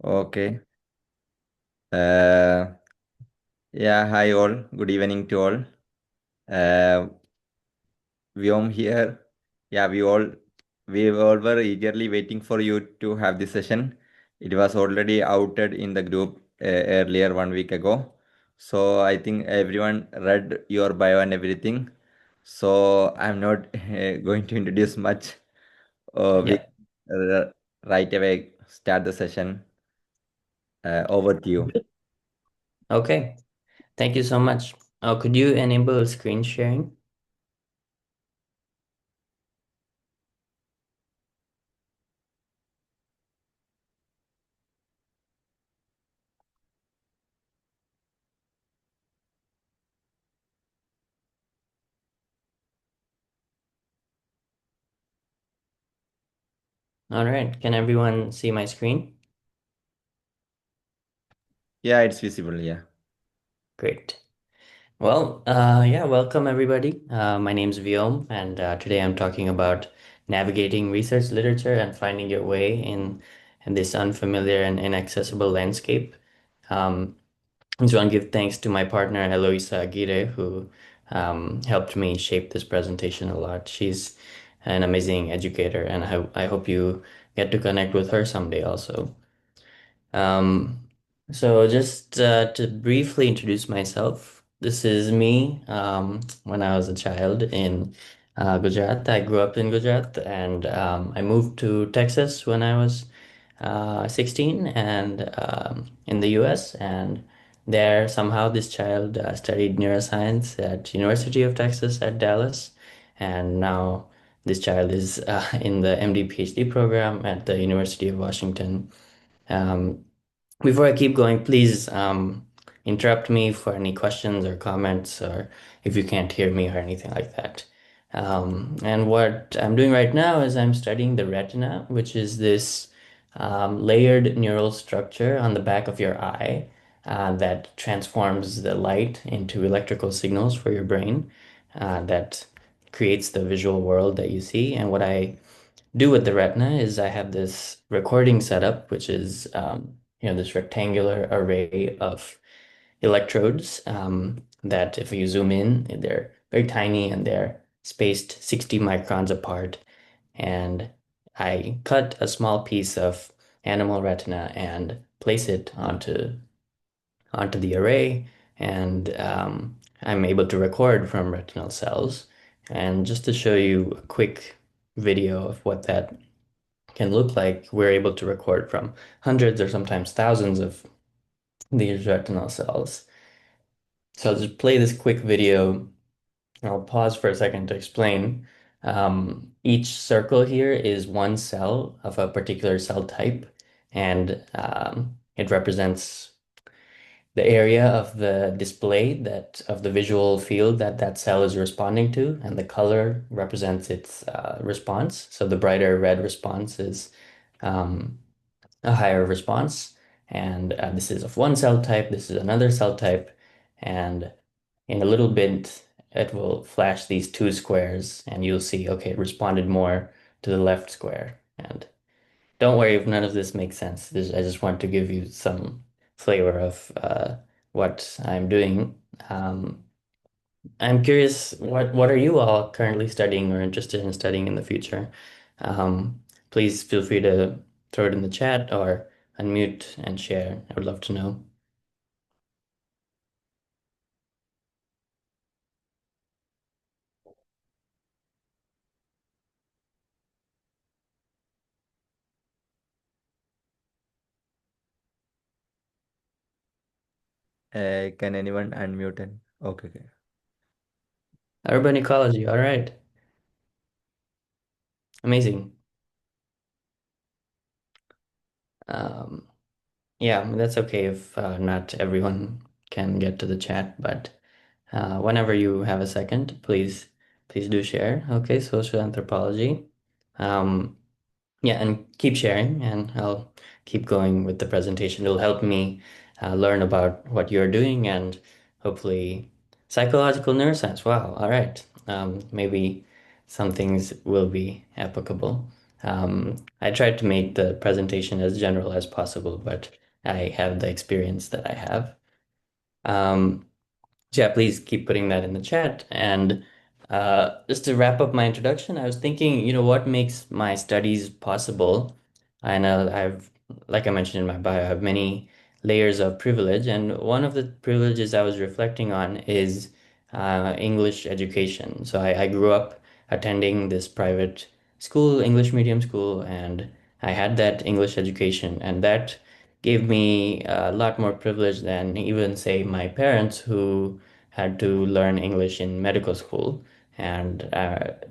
Okay. Uh, yeah, hi all. Good evening to all. Uh, Vyom here. Yeah, we all were eagerly waiting for you to have this session. It was already outed in the group earlier 1 week ago. So I think everyone read your bio and everything. So I'm not going to introduce much. We Yeah. uh, right away start the session. Over to you. Okay. Thank you so much. Oh, could you enable screen sharing? All right. Can everyone see my screen? Yeah, it's visible. Yeah. Great. Well, yeah, welcome everybody. My name's Vyom, and today I'm talking about navigating research literature and finding your way in this unfamiliar and inaccessible landscape. Um, I just want to give thanks to my partner, Eloisa Aguirre, who helped me shape this presentation a lot. She's an amazing educator, and I hope you get to connect with her someday also. Um, so just to briefly introduce myself, this is me when I was a child in Gujarat. I grew up in Gujarat, and I moved to Texas when I was 16 and in the US. And there somehow this child studied neuroscience at University of Texas at Dallas. And now this child is in the MD PhD program at the University of Washington. Um, Before I keep going, please interrupt me for any questions or comments, or if you can't hear me or anything like that. And what I'm doing right now is I'm studying the retina, which is this layered neural structure on the back of your eye that transforms the light into electrical signals for your brain that creates the visual world that you see. And what I do with the retina is I have this recording setup, which is this rectangular array of electrodes that if you zoom in, they're very tiny and they're spaced 60 microns apart. And I cut a small piece of animal retina and place it onto the array, and I'm able to record from retinal cells. And just to show you a quick video of what that can look like, we're able to record from hundreds or sometimes thousands of these retinal cells. So I'll just play this quick video. I'll pause for a second to explain. Each circle here is one cell of a particular cell type, and it represents the area of the display that of the visual field that that cell is responding to, and the color represents its response. So the brighter red response is um, a higher response. And this is of one cell type, this is another cell type. And in a little bit, it will flash these two squares and you'll see, okay, it responded more to the left square. And don't worry if none of this makes sense. I just want to give you some flavor of what I'm doing. I'm curious, what are you all currently studying or interested in studying in the future? Um, Please feel free to throw it in the chat or unmute and share. I would love to know. Can anyone unmute and okay, okay. Urban ecology, all right. Amazing. Um, yeah, that's okay if not everyone can get to the chat, but whenever you have a second, please do share. Okay, social anthropology. Um, Yeah, and keep sharing, and I'll keep going with the presentation. It'll help me learn about what you're doing and hopefully psychological neuroscience. Wow, all right. Maybe some things will be applicable. I tried to make the presentation as general as possible, but I have the experience that I have. Um, so yeah, please keep putting that in the chat. And just to wrap up my introduction, I was thinking, what makes my studies possible? I know like I mentioned in my bio, I have many layers of privilege, and one of the privileges I was reflecting on is English education. So I grew up attending this private school, English medium school, and I had that English education, and that gave me a lot more privilege than even, say, my parents who had to learn English in medical school, and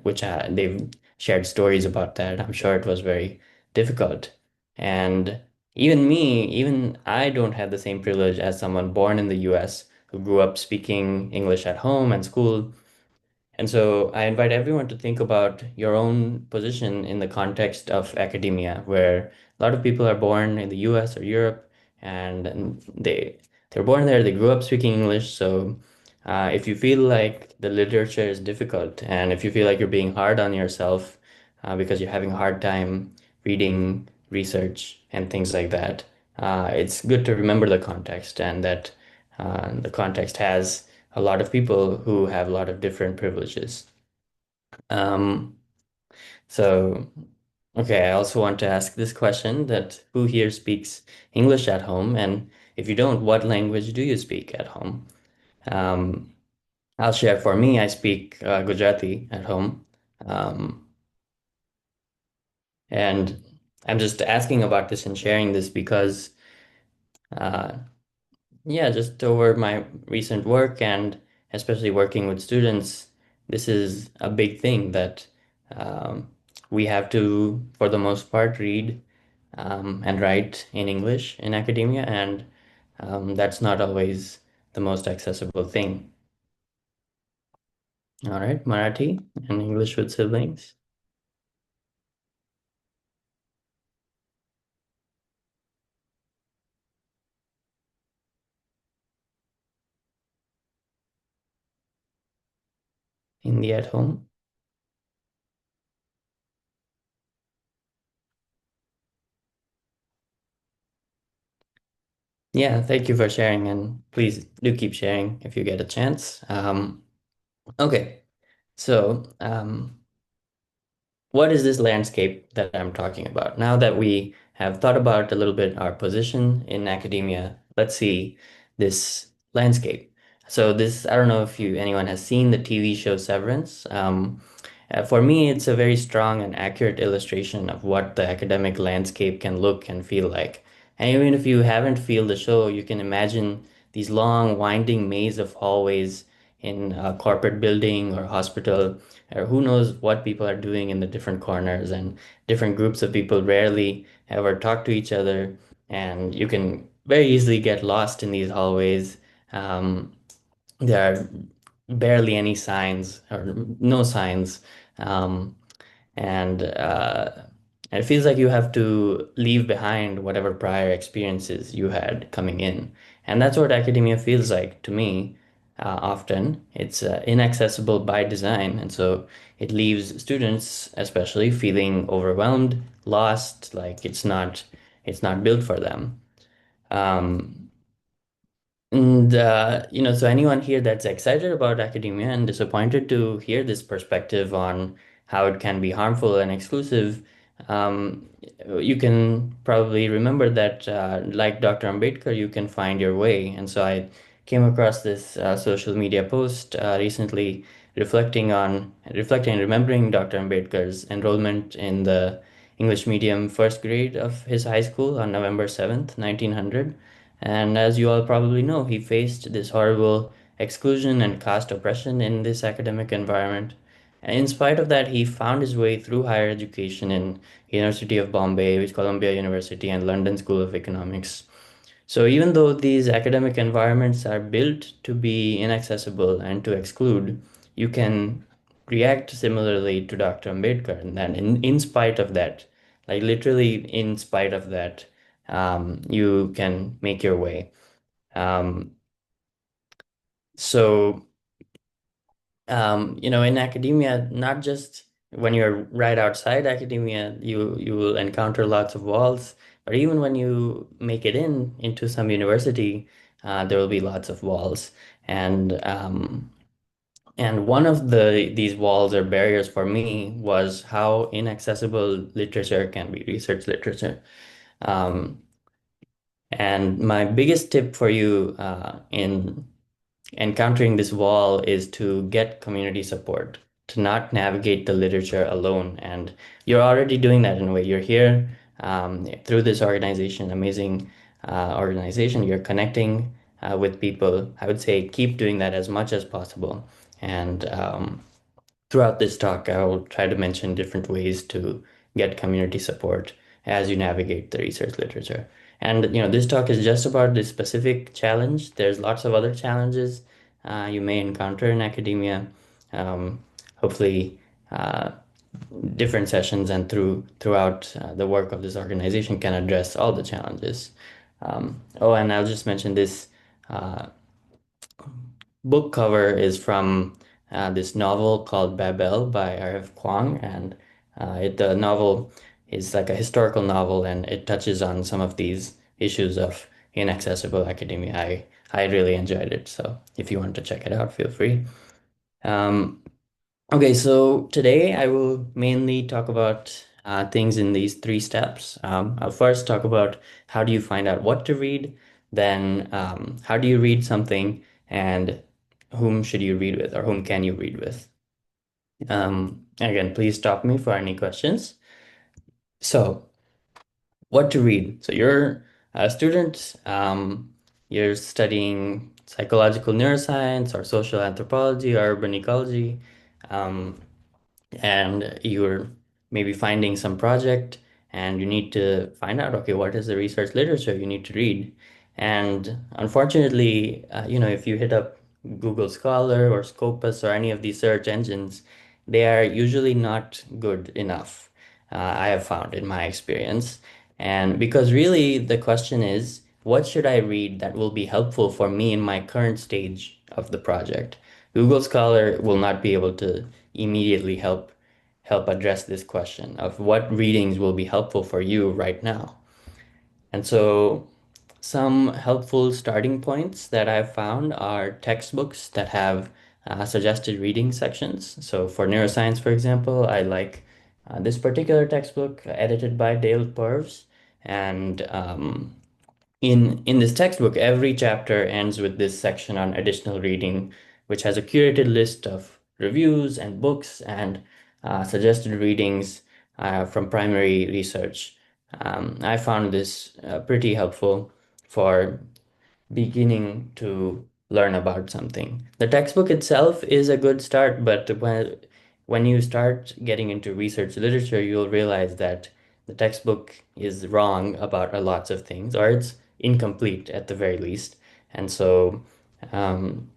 which they've shared stories about that. I'm sure it was very difficult. And even I don't have the same privilege as someone born in the US who grew up speaking English at home and school. And so I invite everyone to think about your own position in the context of academia, where a lot of people are born in the US or Europe, and they're born there, they grew up speaking English. So if you feel like the literature is difficult, and if you feel like you're being hard on yourself because you're having a hard time reading research and things like that, it's good to remember the context, and that the context has a lot of people who have a lot of different privileges. Um, so, okay, I also want to ask this question, that who here speaks English at home? And if you don't, what language do you speak at home? Um, I'll share. For me, I speak Gujarati at home. Um, and I'm just asking about this and sharing this because uh, yeah, just over my recent work and especially working with students, this is a big thing that um, we have to, for the most part, read and write in English in academia, and that's not always the most accessible thing. All right, Marathi and English with siblings, Hindi at home. Yeah, thank you for sharing, and please do keep sharing if you get a chance. Okay, so what is this landscape that I'm talking about? Now that we have thought about a little bit our position in academia, let's see this landscape. So this, I don't know if anyone has seen the TV show Severance. For me, it's a very strong and accurate illustration of what the academic landscape can look and feel like. And even if you haven't feel the show, you can imagine these long, winding maze of hallways in a corporate building or hospital, or who knows what people are doing in the different corners, and different groups of people rarely ever talk to each other, and you can very easily get lost in these hallways. Um, there are barely any signs or no signs. Um, and it feels like you have to leave behind whatever prior experiences you had coming in. And that's what academia feels like to me. Often it's inaccessible by design, and so it leaves students especially feeling overwhelmed, lost, like it's not built for them. um, and so anyone here that's excited about academia and disappointed to hear this perspective on how it can be harmful and exclusive, um, you can probably remember that, like Dr. Ambedkar, you can find your way. And so I came across this social media post recently reflecting and remembering Dr. Ambedkar's enrollment in the English medium first grade of his high school on November 7th, 1900. And as you all probably know, he faced this horrible exclusion and caste oppression in this academic environment. And in spite of that, he found his way through higher education in University of Bombay, Columbia University, and London School of Economics. So even though these academic environments are built to be inaccessible and to exclude, you can react similarly to Dr. Ambedkar. And then in spite of that, like literally in spite of that, you can make your way. Um, so in academia, not just when you're right outside academia, you will encounter lots of walls. Or even when you make it into some university, there will be lots of walls. And and one of these walls or barriers for me was how inaccessible literature can be, research literature. Um, and my biggest tip for you in encountering this wall is to get community support, to not navigate the literature alone. And you're already doing that in a way. You're here through this organization, amazing organization. You're connecting with people. I would say keep doing that as much as possible. And throughout this talk, I will try to mention different ways to get community support as you navigate the research literature. And this talk is just about this specific challenge. There's lots of other challenges you may encounter in academia. Um, Hopefully, uh, different sessions and throughout the work of this organization can address all the challenges. Oh, and I'll just mention this. Uh, Book cover is from this novel called Babel by R.F. Kuang, and the novel is like a historical novel, and it touches on some of these issues of inaccessible academia. I really enjoyed it, so if you want to check it out, feel free. Um, Okay, so today I will mainly talk about things in these three steps. I'll first talk about how do you find out what to read, then how do you read something, and whom should you read with or whom can you read with. Again, please stop me for any questions. So, what to read? So you're a student, you're studying psychological neuroscience or social anthropology or urban ecology. Um, and you're maybe finding some project and you need to find out, okay, what is the research literature you need to read? And unfortunately, if you hit up Google Scholar or Scopus or any of these search engines, they are usually not good enough, I have found in my experience. And because really the question is, what should I read that will be helpful for me in my current stage of the project? Google Scholar will not be able to immediately help address this question of what readings will be helpful for you right now. And so some helpful starting points that I've found are textbooks that have suggested reading sections. So for neuroscience, for example, I like this particular textbook edited by Dale Purves. And in this textbook, every chapter ends with this section on additional reading, which has a curated list of reviews and books and suggested readings from primary research. I found this pretty helpful for beginning to learn about something. The textbook itself is a good start, but when you start getting into research literature, you'll realize that the textbook is wrong about a lots of things, or it's incomplete at the very least. And so, um,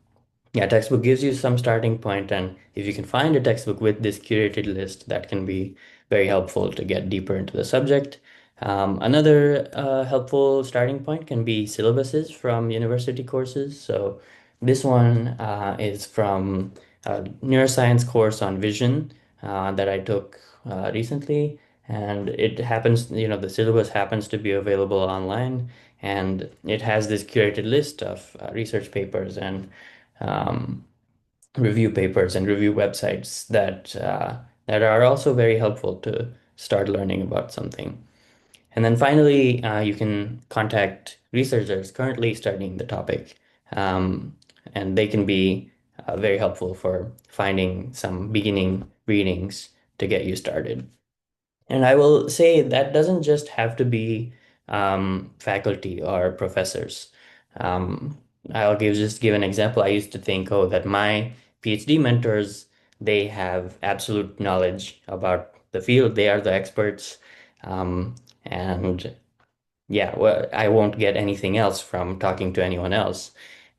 yeah, textbook gives you some starting point, and if you can find a textbook with this curated list, that can be very helpful to get deeper into the subject. Another helpful starting point can be syllabuses from university courses. So this one is from a neuroscience course on vision that I took recently, and it happens, the syllabus happens to be available online, and it has this curated list of research papers and um, review papers and review websites that are also very helpful to start learning about something. And then finally, you can contact researchers currently studying the topic, um, and they can be very helpful for finding some beginning readings to get you started. And I will say that doesn't just have to be faculty or professors. Um, just give an example. I used to think, oh, that my PhD mentors, they have absolute knowledge about the field. They are the experts. And yeah, well, I won't get anything else from talking to anyone else.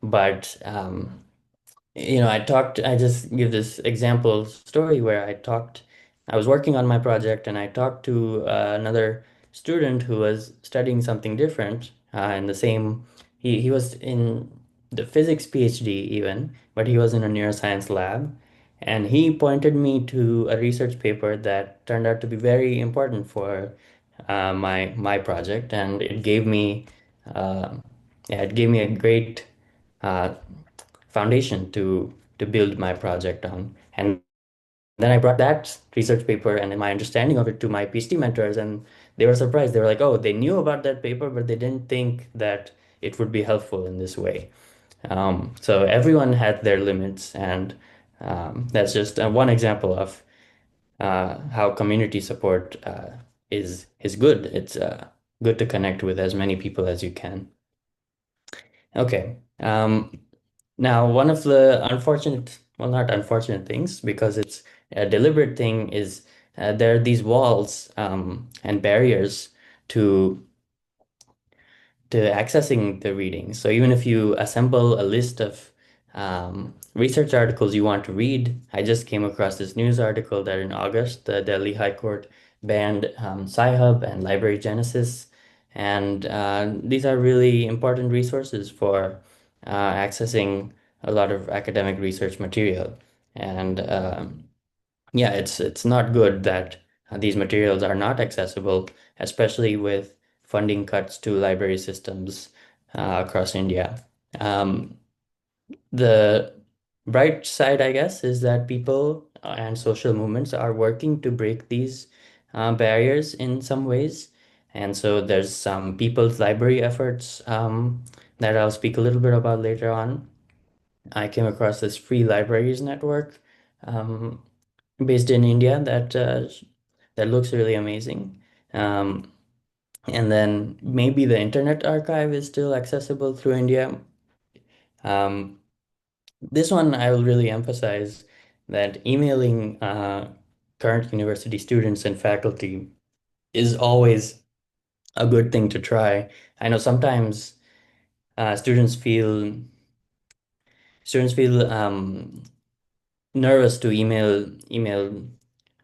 But I just give this example story where I was working on my project and I talked to another student who was studying something different in the same, he was in the physics PhD even, but he was in a neuroscience lab. And he pointed me to a research paper that turned out to be very important for my project, and uh, it gave me a great uh, foundation to build my project on. And then I brought that research paper and my understanding of it to my PhD mentors, and they were surprised. They were like, "Oh, they knew about that paper, but they didn't think that it would be helpful in this way." So everyone had their limits, and that's just one example of how community support is good. It's good to connect with as many people as you can. Okay. Now, one of the unfortunate, well, not unfortunate things, because it's a deliberate thing, is there are these walls and barriers to accessing the reading. So even if you assemble a list of research articles you want to read, I just came across this news article that in August, the Delhi High Court banned Sci-Hub and Library Genesis. And these are really important resources for accessing a lot of academic research material. And yeah, it's not good that these materials are not accessible, especially with funding cuts to library systems across India. Um, the bright side, I guess, is that people and social movements are working to break these barriers in some ways. And so there's some people's library efforts that I'll speak a little bit about later on. I came across this free libraries network um, based in India that looks really amazing. Um, and then maybe the Internet Archive is still accessible through India. Um, this one I will really emphasize that emailing current university students and faculty is always a good thing to try. I know sometimes uh, students feel students feel nervous to email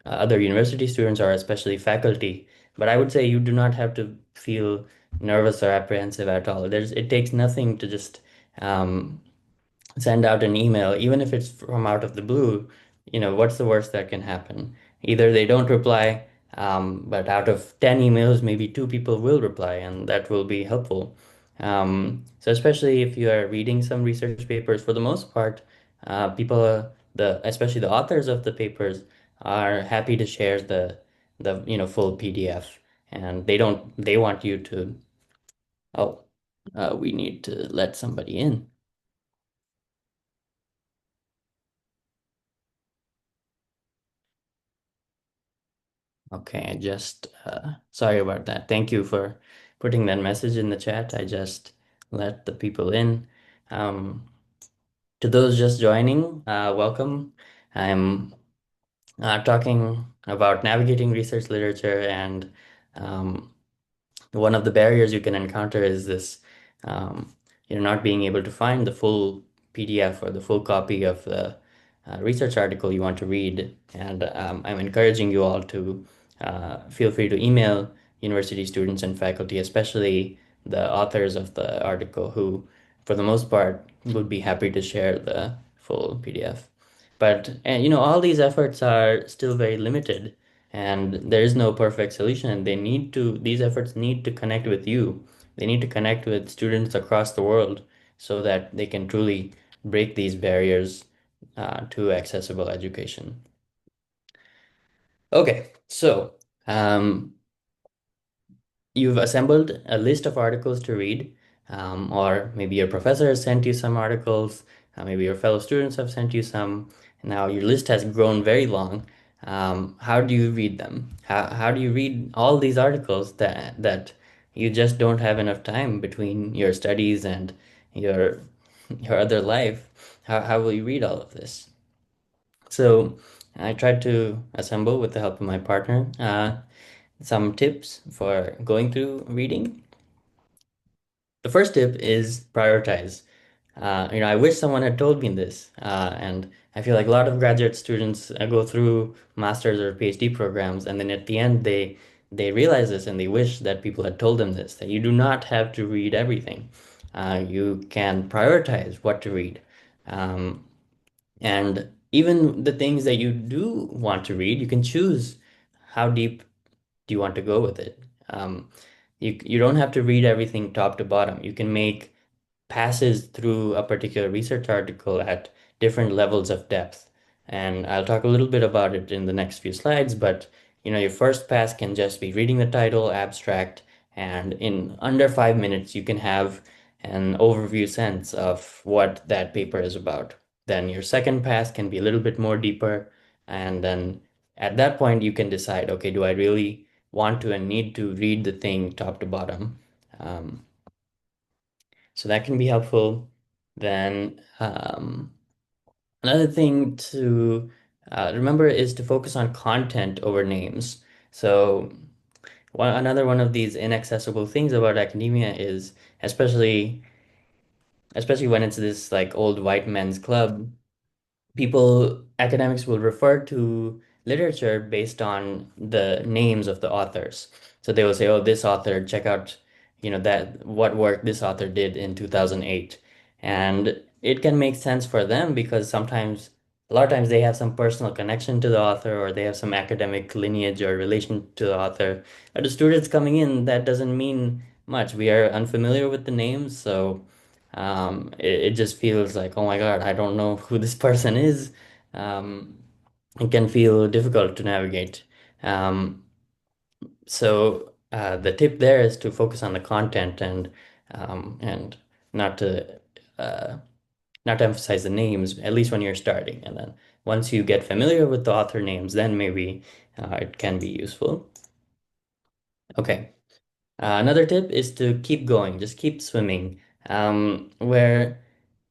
other university students or especially faculty. But I would say you do not have to feel nervous or apprehensive at all. It takes nothing to just um, send out an email, even if it's from out of the blue. What's the worst that can happen? Either they don't reply, but out of 10 emails, maybe two people will reply, and that will be helpful. So especially if you are reading some research papers, for the most part, especially the authors of the papers, are happy to share the full PDF, and they want you to, oh, we need to let somebody in. Okay, I just sorry about that. Thank you for putting that message in the chat. I just let the people in. Um, to those just joining, welcome. I'm talking about navigating research literature, and um, one of the barriers you can encounter is this, um, not being able to find the full PDF or the full copy of the research article you want to read. And I'm encouraging you all to feel free to email university students and faculty, especially the authors of the article, who, for the most part, would be happy to share the full PDF. But all these efforts are still very limited, and there is no perfect solution. And these efforts need to connect with you. They need to connect with students across the world so that they can truly break these barriers to accessible education. Okay, so um, you've assembled a list of articles to read, or maybe your professor has sent you some articles, maybe your fellow students have sent you some. Now your list has grown very long. How do you read them? How do you read all these articles that you just don't have enough time between your studies and your your other life? How will you read all of this? So I tried to assemble, with the help of my partner, some tips for going through reading. The first tip is prioritize. I wish someone had told me this, and I feel like a lot of graduate students go through master's or PhD programs, and then at the end they realize this and they wish that people had told them this, that you do not have to read everything. You can prioritize what to read. And even the things that you do want to read, you can choose how deep do you want to go with it. Um, you don't have to read everything top to bottom. You can make passes through a particular research article at different levels of depth. And I'll talk a little bit about it in the next few slides, but your first pass can just be reading the title, abstract, and in under 5 minutes, you can have an overview sense of what that paper is about. Then your second pass can be a little bit more deeper, and then at that point, you can decide, okay, do I really want to and need to read the thing top to bottom? Um, so that can be helpful. Then another thing to remember is to focus on content over names. So another one of these inaccessible things about academia is especially especially when it's this like old white men's club, academics will refer to literature based on the names of the authors. So they will say, oh, this author, check out, that what work this author did in 2008. And it can make sense for them because a lot of times they have some personal connection to the author or they have some academic lineage or relation to the author. But the students coming in, that doesn't mean much. We are unfamiliar with the names, so it just feels like, oh my God, I don't know who this person is. Um, it can feel difficult to navigate. Um, so the tip there is to focus on the content and not to uh, not to emphasize the names, at least when you're starting. And then once you get familiar with the author names, then maybe it can be useful. Okay. Another tip is to keep going, just keep swimming. Where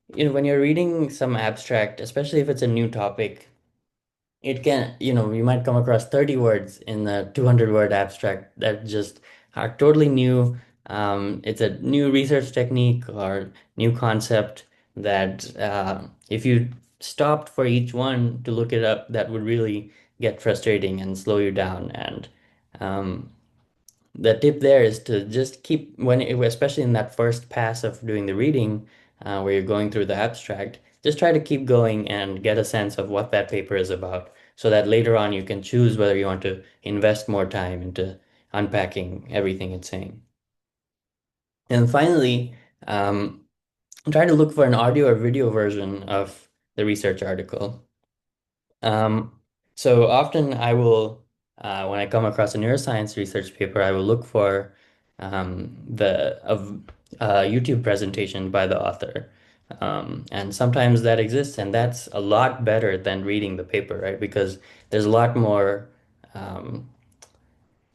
when you're reading some abstract, especially if it's a new topic, it can, you might come across 30 words in the 200 word abstract that just are totally new. It's a new research technique or new concept that if you stopped for each one to look it up, that would really get frustrating and slow you down. And um, the tip there is to just keep especially in that first pass of doing the reading, where you're going through the abstract, just try to keep going and get a sense of what that paper is about, so that later on you can choose whether you want to invest more time into unpacking everything it's saying. And finally, um, try to look for an audio or video version of the research article. Um, so often when I come across a neuroscience research paper, I will look for the of YouTube presentation by the author. And sometimes that exists, and that's a lot better than reading the paper, right? Because there's um,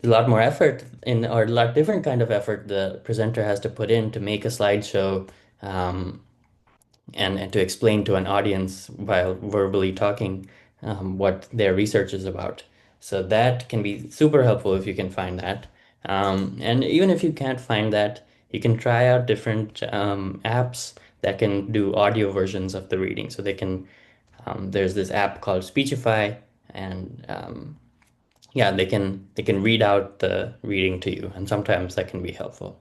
a lot more effort or a lot different kind of effort the presenter has to put in to make a slideshow, um, and to explain to an audience while verbally talking what their research is about. So that can be super helpful if you can find that. And even if you can't find that, you can try out different apps that can do audio versions of the reading. So there's this app called Speechify, and yeah, they can read out the reading to you, and sometimes that can be helpful.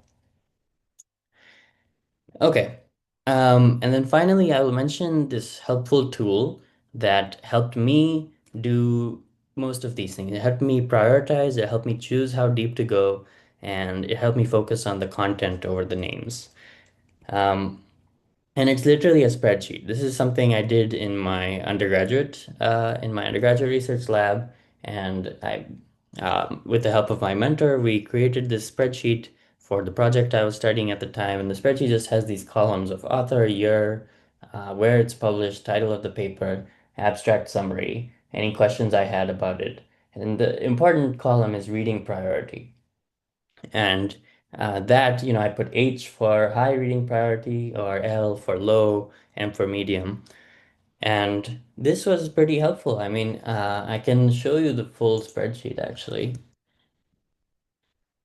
Okay. And then finally, I will mention this helpful tool that helped me do most of these things. It helped me prioritize, it helped me choose how deep to go, and it helped me focus on the content over the names. Um, and it's literally a spreadsheet. This is something I did in my undergraduate research lab, and with the help of my mentor, we created this spreadsheet for the project I was studying at the time. And the spreadsheet just has these columns of author, year, where it's published, title of the paper, abstract summary, any questions I had about it. And the important column is reading priority. And I put H for high reading priority, or L for low, M for medium. And this was pretty helpful. I mean, I can show you the full spreadsheet actually.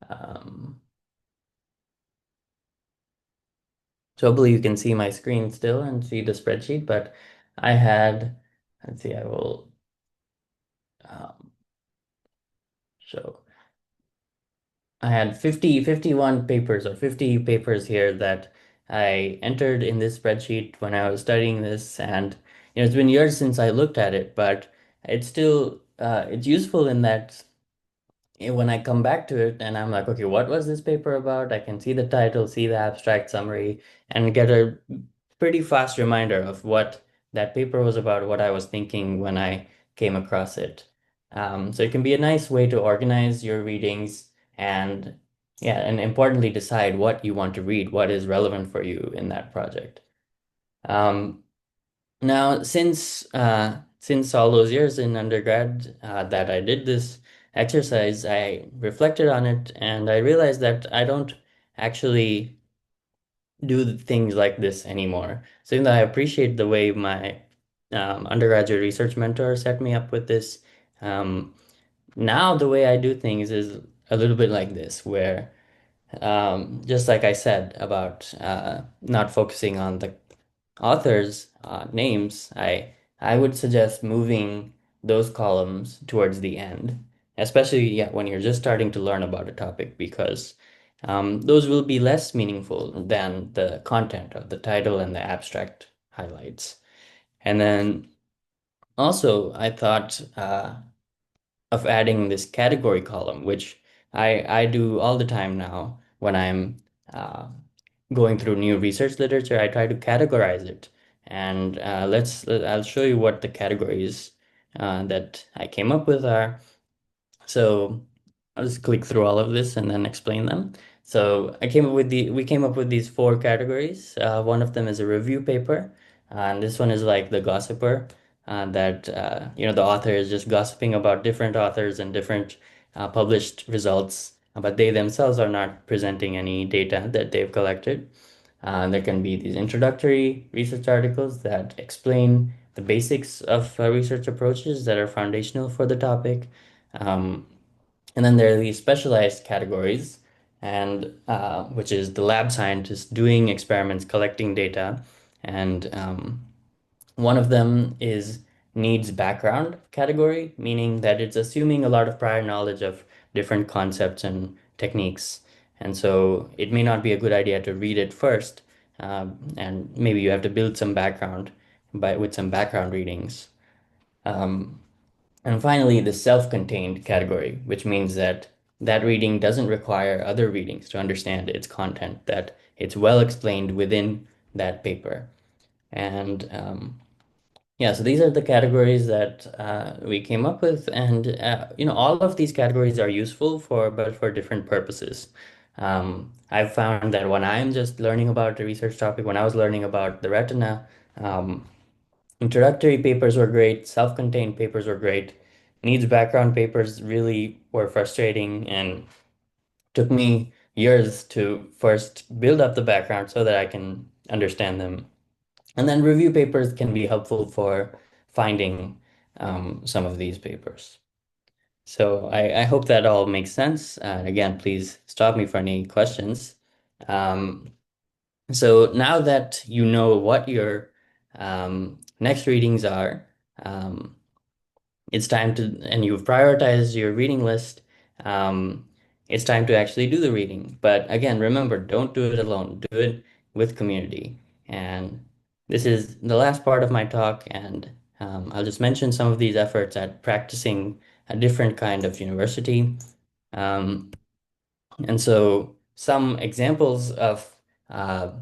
Um, so hopefully you can see my screen still and see the spreadsheet, but I had, let's see, I will um, show. I had 51 papers or 50 papers here that I entered in this spreadsheet when I was studying this. And it's been years since I looked at it, but it's still it's useful in that when I come back to it and I'm like, okay, what was this paper about? I can see the title, see the abstract summary, and get a pretty fast reminder of what that paper was about, what I was thinking when I came across it. So it can be a nice way to organize your readings and, yeah, and importantly, decide what you want to read, what is relevant for you in that project. Um, Now, since all those years in undergrad that I did this exercise, I reflected on it and I realized that I don't actually do things like this anymore. So even though I appreciate the way my undergraduate research mentor set me up with this, um, now the way I do things is a little bit like this, where just like I said about not focusing on the authors' names, I would suggest moving those columns towards the end, especially yeah, when you're just starting to learn about a topic, because those will be less meaningful than the content of the title and the abstract highlights. And then also, I thought of adding this category column, which I do all the time now when I'm uh, going through new research literature. I try to categorize it, and I'll show you what the categories that I came up with are. So I'll just click through all of this and then explain them. So we came up with these four categories. One of them is a review paper, and this one is like the gossiper, that the author is just gossiping about different authors and different published results, but they themselves are not presenting any data that they've collected. There can be these introductory research articles that explain the basics of research approaches that are foundational for the topic. Um, and then there are these specialized categories, and which is the lab scientist doing experiments, collecting data, and one of them is needs background category, meaning that it's assuming a lot of prior knowledge of different concepts and techniques. And so it may not be a good idea to read it first, and maybe you have to build some background with some background readings. Um, and finally, the self-contained category, which means that that reading doesn't require other readings to understand its content, that it's well explained within that paper. And yeah, so these are the categories that we came up with, and all of these categories are useful but for different purposes. I've found that when I'm just learning about the research topic, when I was learning about the retina, um, introductory papers were great, self-contained papers were great. Needs background papers really were frustrating and took me years to first build up the background so that I can understand them. And then review papers can be helpful for finding some of these papers. So I hope that all makes sense. And again, please stop me for any questions. Um, so now that you know what your next readings are, um, it's time to, and you've prioritized your reading list, um, it's time to actually do the reading. But again, remember, don't do it alone. Do it with community. And this is the last part of my talk, and I'll just mention some of these efforts at practicing a different kind of university. Um, and so some examples of uh,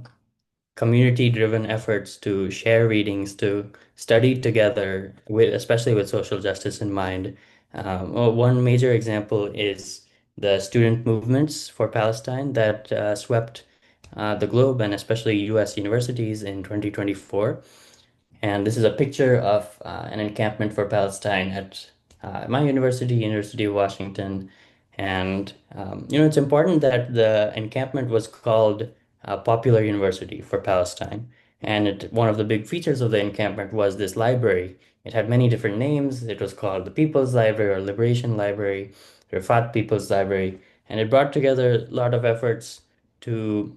community-driven efforts to share readings, to study together, especially with social justice in mind. Well, one major example is the student movements for Palestine that swept the globe and especially U.S. universities in 2024. And this is a picture of an encampment for Palestine at my university, University of Washington. And it's important that the encampment was called Popular University for Palestine. And one of the big features of the encampment was this library. It had many different names. It was called the People's Library or Liberation Library, Rifat People's Library. And it brought together a lot of efforts to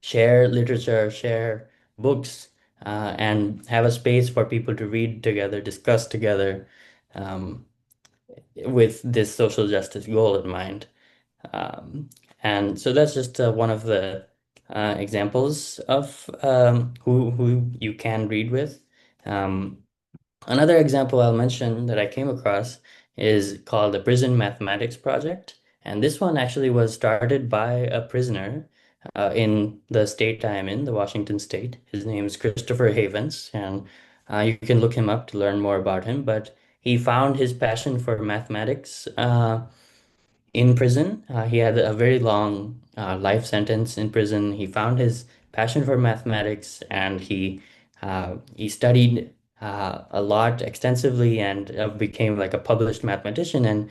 share literature, share books, and have a space for people to read together, discuss together, um, with this social justice goal in mind. Um, and so that's just one of the examples of who you can read with. Um, Another example I'll mention that I came across is called the Prison Mathematics Project. And this one actually was started by a prisoner in the state I'm in, the Washington state. His name is Christopher Havens, and you can look him up to learn more about him. But he found his passion for mathematics in prison. He had a very long life sentence in prison. He found his passion for mathematics, and he studied a lot extensively and became like a published mathematician. And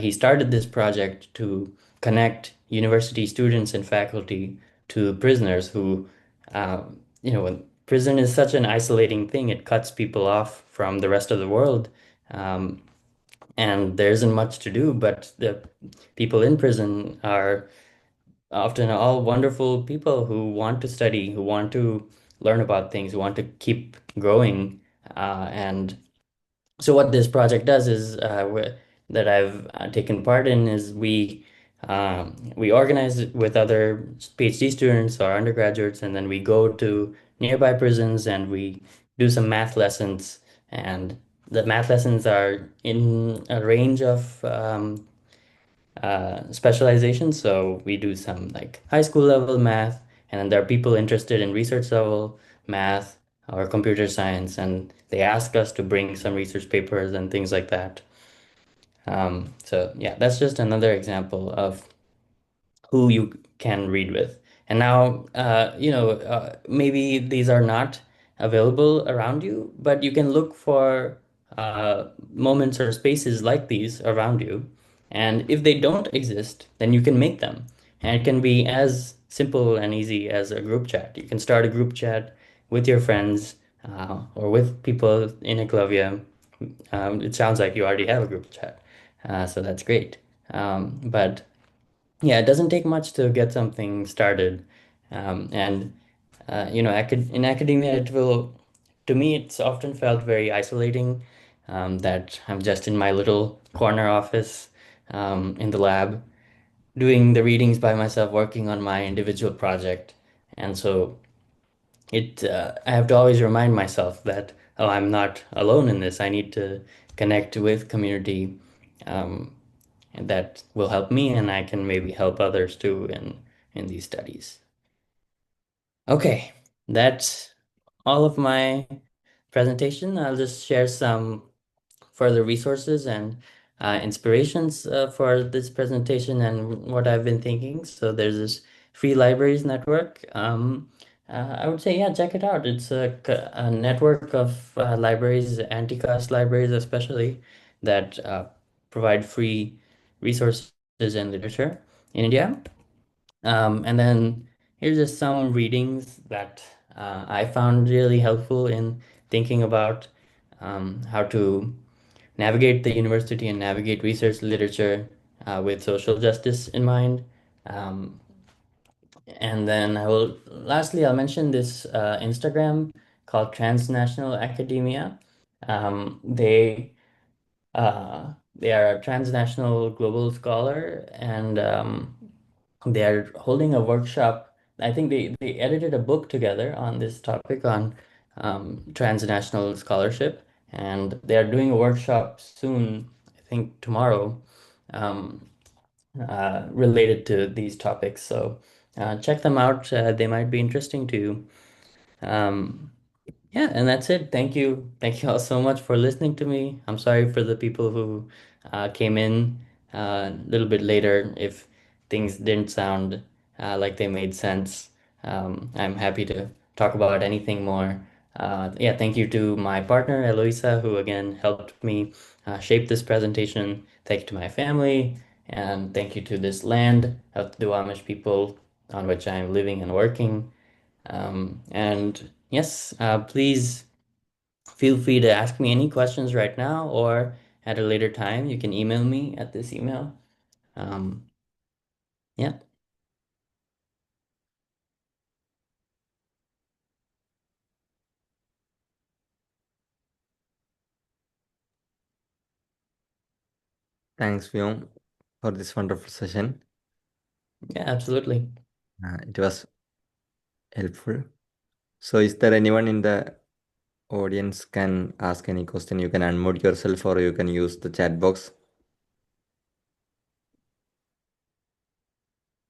he started this project to connect university students and faculty to prisoners who, uh, when prison is such an isolating thing, it cuts people off from the rest of the world. Um, and there isn't much to do, but the people in prison are often all wonderful people who want to study, who want to learn about things, who want to keep growing. And so what this project does is that I've taken part in is we organize it with other PhD students or undergraduates, and then we go to nearby prisons and we do some math lessons. And the math lessons are in a range of specialization. So we do some like high school level math, and then there are people interested in research level math or computer science, and they ask us to bring some research papers and things like that. So yeah, that's just another example of who you can read with. And now, maybe these are not available around you, but you can look for moments or spaces like these around you. And if they don't exist, then you can make them. And it can be as simple and easy as a group chat. You can start a group chat with your friends or with people in Eklavya. It sounds like you already have a group chat, so that's great. But yeah, it doesn't take much to get something started. And in academia, to me, it's often felt very isolating, that I'm just in my little corner office, in the lab, doing the readings by myself, working on my individual project. And so I have to always remind myself that, oh, I'm not alone in this. I need to connect with community. Um, and that will help me, and I can maybe help others too in these studies. Okay, that's all of my presentation. I'll just share some further resources and inspirations for this presentation and what I've been thinking. So there's this free libraries network. I would say, yeah, check it out. It's a network of libraries, anti-caste libraries especially, that provide free resources and literature in India. And then here's just some readings that I found really helpful in thinking about how to navigate the university and navigate research literature with social justice in mind. Um, and then lastly, I'll mention this Instagram called Transnational Academia. They are a transnational global scholar, and they're holding a workshop. I think they edited a book together on this topic on transnational scholarship, and they are doing a workshop soon, I think tomorrow, um, related to these topics. So check them out. They might be interesting to you. Um, yeah, and that's it. Thank you. Thank you all so much for listening to me. I'm sorry for the people who came in a little bit later if things didn't sound like they made sense. I'm happy to talk about anything more. Yeah, thank you to my partner, Eloisa, who again helped me shape this presentation. Thank you to my family, and thank you to this land of the Duwamish people on which I'm living and working. And yes, please feel free to ask me any questions right now or at a later time. You can email me at this email. Um, yeah, Thanks, Vyom, for this wonderful session. yeah, absolutely. It was helpful. So, is there anyone in the audience can ask any question. You can unmute yourself or you can use the chat box.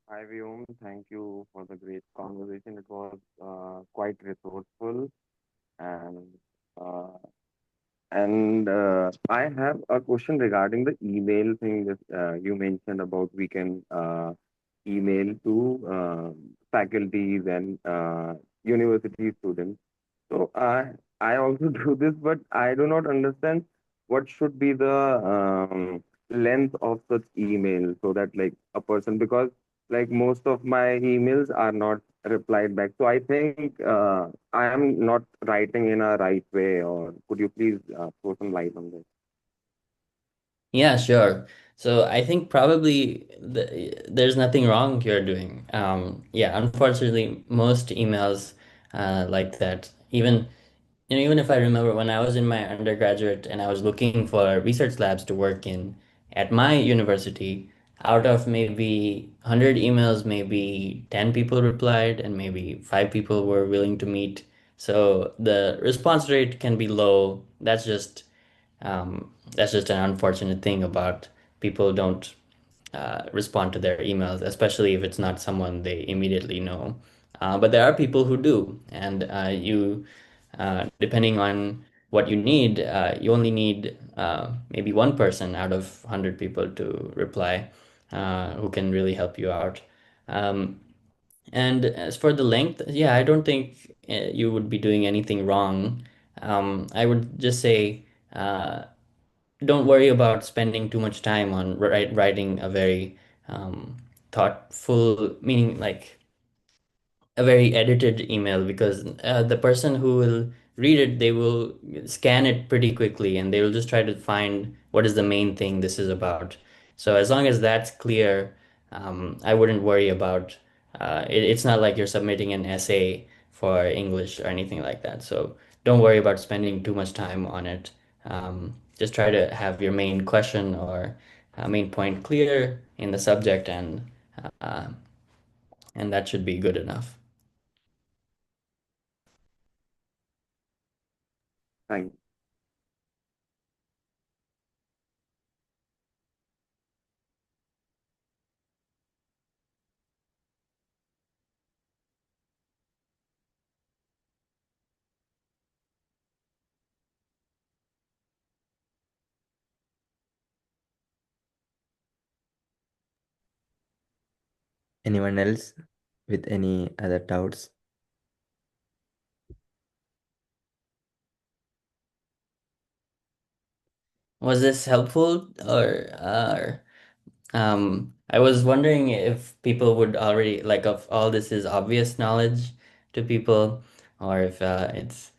Hi, Vyom. Thank you for the great conversation. It was quite resourceful, and uh, I have a question regarding the email thing that you mentioned about. We can email to faculties and university students. So I also do this, but I do not understand what should be the length of such email so that like a person, because like most of my emails are not replied back. So I think I am not writing in a right way. Or could you please throw some light on this? Yeah, sure. So I think probably there's nothing wrong you're doing. Yeah, unfortunately, most emails like that, even if I remember when I was in my undergraduate and I was looking for research labs to work in at my university, out of maybe 100 emails, maybe 10 people replied and maybe 5 people were willing to meet. So the response rate can be low. That's just an unfortunate thing about people don't respond to their emails, especially if it's not someone they immediately know. But there are people who do, and depending on what you need, you only need maybe one person out of 100 people to reply who can really help you out. Um, and as for the length, yeah, I don't think you would be doing anything wrong. I would just say, don't worry about spending too much time on writing a very um, thoughtful, meaning like a very edited email, because the person who will read it, they will scan it pretty quickly and they will just try to find what is the main thing this is about. So as long as that's clear, I wouldn't worry about it's not like you're submitting an essay for English or anything like that. So don't worry about spending too much time on it. Just try to have your main question or main point clear in the subject, uh, and that should be good enough. Thank Anyone else with any other doubts? Was this helpful or I was wondering if people would already like if all this is obvious knowledge to people or if it's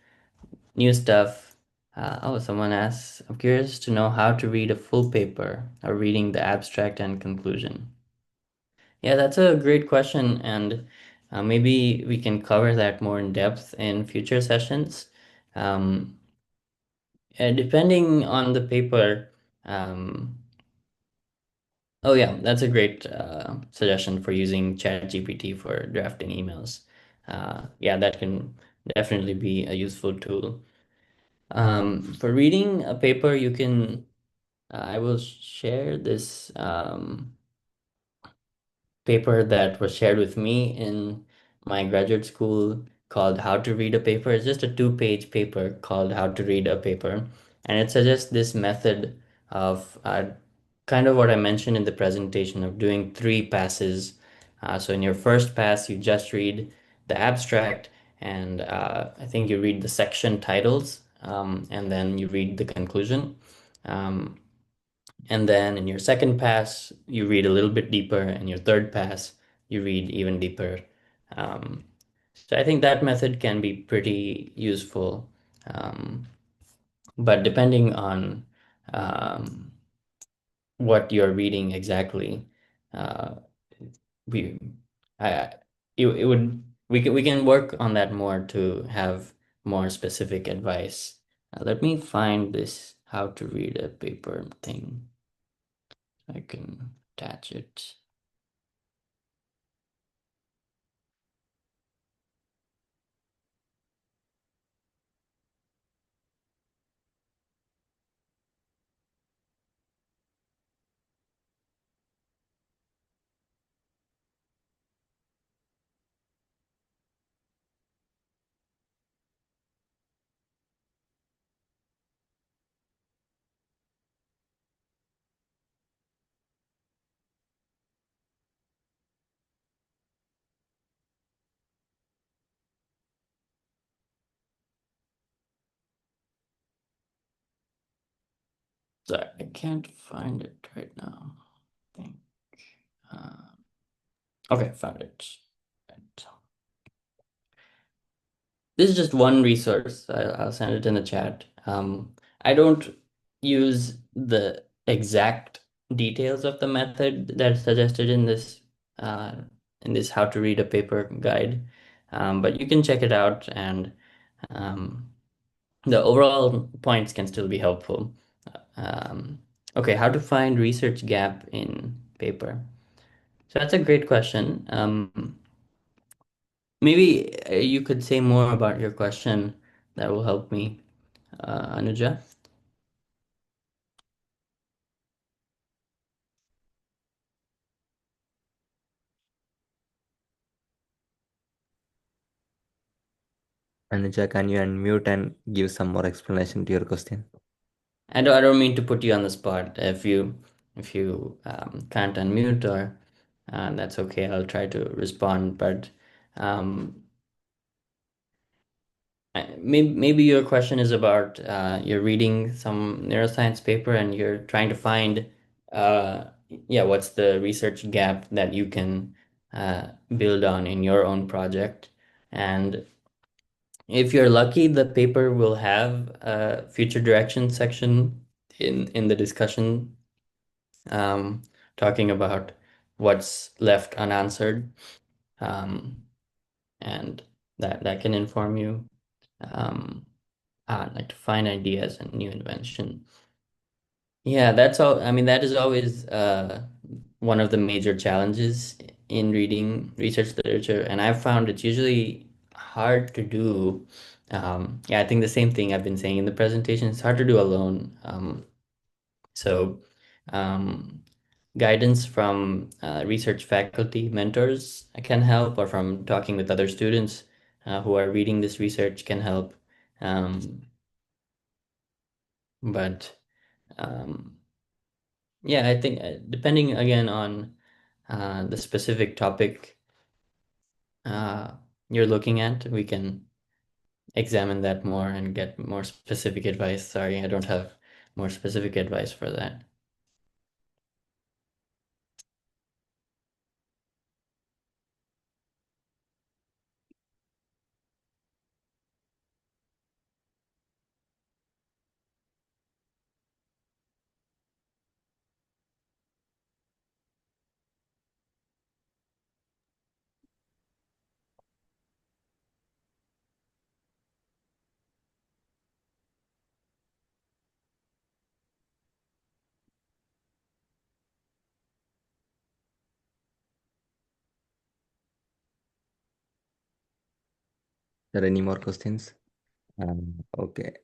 new stuff. Oh, someone asks, I'm curious to know how to read a full paper or reading the abstract and conclusion. Yeah, that's a great question, and maybe we can cover that more in depth in future sessions. Um, Depending on the paper, um, oh yeah, that's a great suggestion for using ChatGPT for drafting emails. Yeah, that can definitely be a useful tool. For reading a paper, you can. I will share this paper that was shared with me in my graduate school called How to Read a Paper. It's just a two-page paper called How to Read a Paper, and it suggests this method of kind of what I mentioned in the presentation of doing three passes. So in your first pass, you just read the abstract, and I think you read the section titles, and then you read the conclusion. Um, and then in your second pass, you read a little bit deeper. And your third pass, you read even deeper. Um, so I think that method can be pretty useful. Um, but depending on um, what you're reading exactly, uh, we, I, it would we can work on that more to have more specific advice. Let me find this how to read a paper thing. I can attach it. Sorry, I can't find it right now. I think. Okay, found it. Right. This is just one resource. I'll send it in the chat. I don't use the exact details of the method that's suggested uh, in this how to read a paper guide, but you can check it out, and um, the overall points can still be helpful. Um, okay, how to find research gap in paper. So that's a great question. Maybe you could say more about your question. That will help me, Anuja. Anuja, can you unmute and give some more explanation to your question? I don't mean to put you on the spot. If you can't unmute, or that's okay. I'll try to respond. But um, maybe your question is about you're reading some neuroscience paper and you're trying to find uh, yeah, what's the research gap that you can build on in your own project. And if you're lucky, the paper will have a future direction section in the discussion, um, talking about what's left unanswered, um, and that can inform you, um, like to find ideas and new invention. Yeah, that's all. I mean, that is always one of the major challenges in reading research literature, and I've found it's usually hard to do. Yeah, I think the same thing I've been saying in the presentation. It's hard to do alone. So, um, guidance from research faculty mentors can help, or from talking with other students who are reading this research can help. Um, but yeah, I think depending again on the specific topic uh, you're looking at, we can examine that more and get more specific advice. Sorry, I don't have more specific advice for that. Are there any more questions? Okay.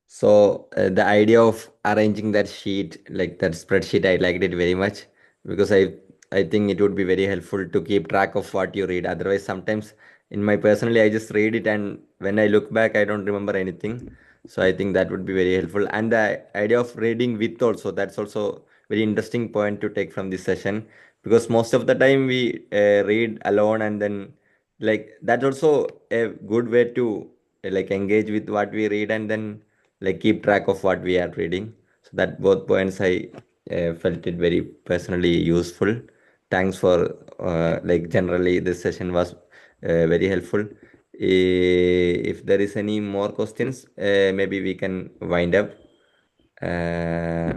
So the idea of arranging that sheet, like that spreadsheet, I liked it very much because I think it would be very helpful to keep track of what you read. Otherwise, sometimes in my personally, I just read it and when I look back, I don't remember anything. So I think that would be very helpful. And the idea of reading with also, that's also very interesting point to take from this session because most of the time we read alone and then like that's also a good way to like engage with what we read and then like keep track of what we are reading. So that both points I felt it very personally useful. Thanks for like generally this session was very helpful. If there is any more questions, maybe we can wind up. Uh,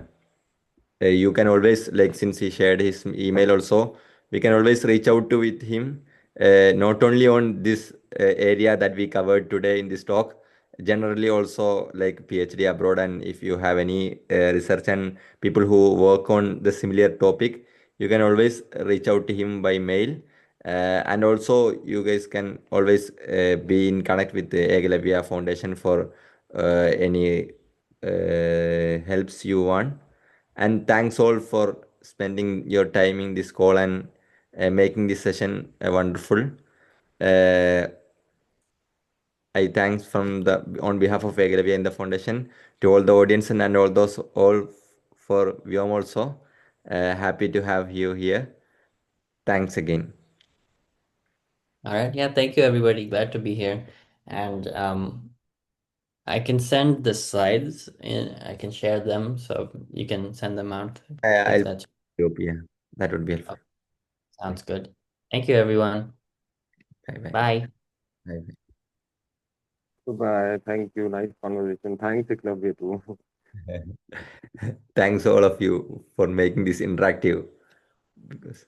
you can always like since he shared his email also we can always reach out to with him not only on this area that we covered today in this talk, generally also like PhD abroad, and if you have any research and people who work on the similar topic, you can always reach out to him by mail. And also you guys can always be in connect with the Eklavya Foundation for any helps you want. And thanks all for spending your time in this call and making this session wonderful. Uh, I thanks from the on behalf of Eklavya and the foundation to all the audience and all those all for Vyom also. Happy to have you here. Thanks again. All right. Yeah, thank you everybody. Glad to be here. And I can send the slides and I can share them so you can send them out if I'll that's yeah, that would be helpful. oh, sounds good. Thank you, everyone. Bye bye. Bye. Bye Bye. Thank you. Nice conversation. Thanks, Eklavya, too. bye. Thanks all of you for making this interactive because